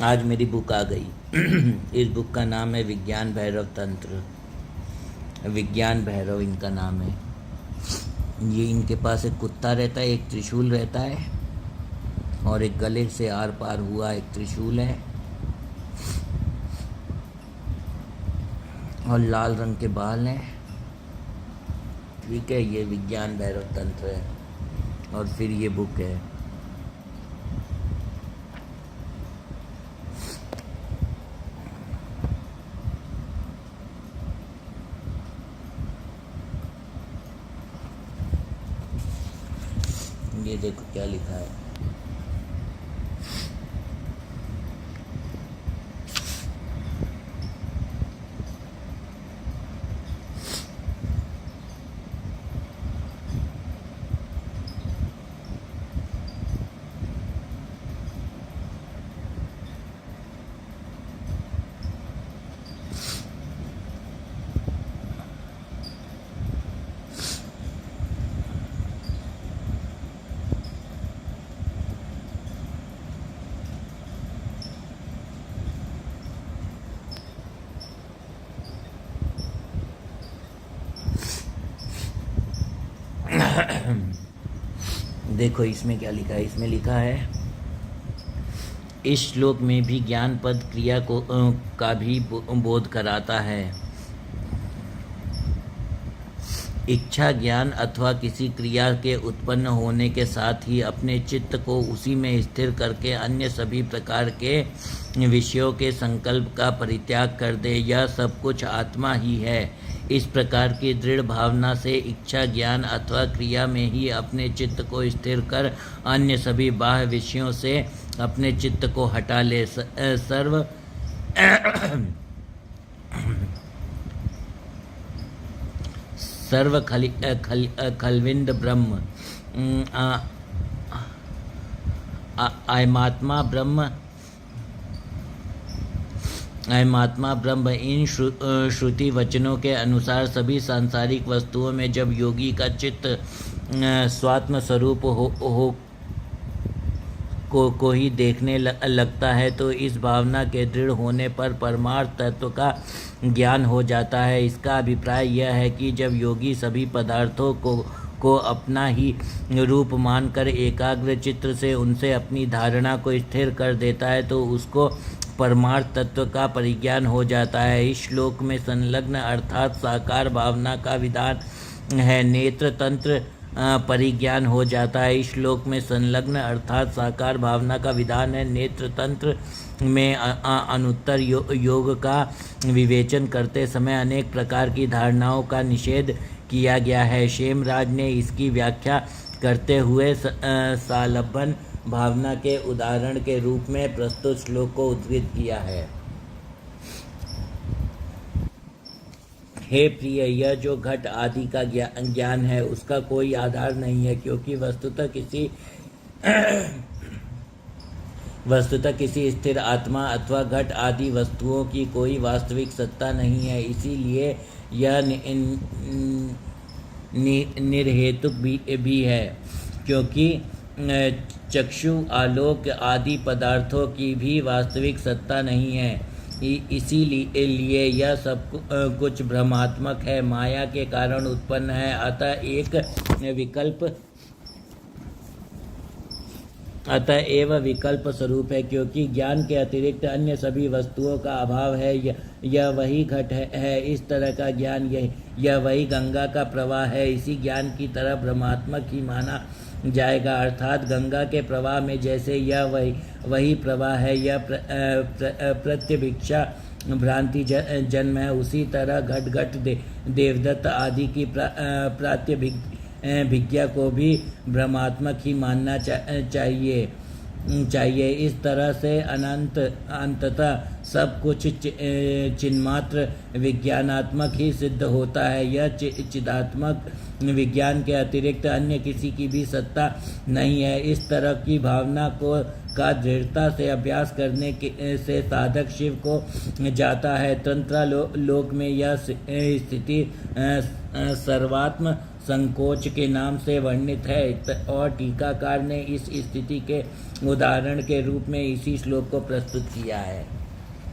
आज मेरी बुक आ गई। इस बुक का नाम है विज्ञान भैरव तंत्र। विज्ञान भैरव इनका नाम है। ये इनके पास एक कुत्ता रहता है, एक त्रिशूल रहता है और एक गले से आर पार हुआ एक त्रिशूल है और लाल रंग के बाल हैं। ठीक है, ये विज्ञान भैरव तंत्र है और फिर ये बुक है। ये देखो क्या लिखा है। देखो इसमें क्या लिखा है। इसमें लिखा है, इस श्लोक में भी ज्ञान पद क्रिया को का भी बोध कराता है। इच्छा ज्ञान अथवा किसी क्रिया के उत्पन्न होने के साथ ही अपने चित्त को उसी में स्थिर करके अन्य सभी प्रकार के विषयों के संकल्प का परित्याग कर दे। यह सब कुछ आत्मा ही है। इस प्रकार की दृढ़ भावना से इच्छा ज्ञान अथवा क्रिया में ही अपने चित्त को स्थिर कर अन्य सभी बाह्य विषयों से अपने चित्त को हटा ले। सर्व खलविंद ब्रह्म अयमात्मा ब्रह्म इन श्रुति वचनों के अनुसार सभी सांसारिक वस्तुओं में जब योगी का चित्त स्वात्म स्वरूप को ही देखने लगता है तो इस भावना के दृढ़ होने पर परमार्थ तत्व का ज्ञान हो जाता है। इसका अभिप्राय यह है कि जब योगी सभी पदार्थों को अपना ही रूप मानकर एकाग्र चित्त से उनसे अपनी धारणा को स्थिर कर देता है तो उसको परमार्थ तत्व का परिज्ञान हो जाता है। इस श्लोक में संलग्न अर्थात साकार भावना का विधान है। नेत्र तंत्र परिज्ञान हो जाता है। इस श्लोक में संलग्न अर्थात साकार भावना का विधान है। नेत्र तंत्र में अनुत्तर योग का विवेचन करते समय अनेक प्रकार की धारणाओं का निषेध किया गया है। क्षेमराज ने इसकी व्याख्या करते हुए सालभन भावना के उदाहरण के रूप में प्रस्तुत श्लोक को उद्धृत किया है। हे प्रिय, यह जो घट आदि का ज्ञान है उसका कोई आधार नहीं है, क्योंकि वस्तुतः किसी स्थिर आत्मा अथवा घट आदि वस्तुओं की कोई वास्तविक सत्ता नहीं है। इसीलिए यह निर्हेतुक भी है, क्योंकि चक्षु आलोक आदि पदार्थों की भी वास्तविक सत्ता नहीं है। इसीलिए यह सब कुछ भ्रमात्मक है, माया के कारण उत्पन्न है। अतएव विकल्प स्वरूप है, क्योंकि ज्ञान के अतिरिक्त अन्य सभी वस्तुओं का अभाव है। यह वही घट है। इस तरह का ज्ञान यह वही गंगा का प्रवाह है। इसी ज्ञान की तरह भ्रमात्मक ही माना जाएगा। अर्थात गंगा के प्रवाह में जैसे यह वही प्रवाह है, यह प्रत्यभिक्षा भ्रांति जन्म है, उसी तरह घट देवदत्त आदि की प्रात्यभिज्ञा को भी भ्रमात्मक ही मानना चाहिए। इस तरह से अंततः सब कुछ चिन्मात्र विज्ञानात्मक ही सिद्ध होता है। यह चिदात्मक विज्ञान के अतिरिक्त अन्य किसी की भी सत्ता नहीं है। इस तरह की भावना का दृढ़ता से अभ्यास करने से साधक शिव को जाता है। तंत्र लोक में यह स्थिति सर्वात्म संकोच के नाम से वर्णित है और टीकाकार ने इस स्थिति के उदाहरण के रूप में इसी श्लोक को प्रस्तुत किया है।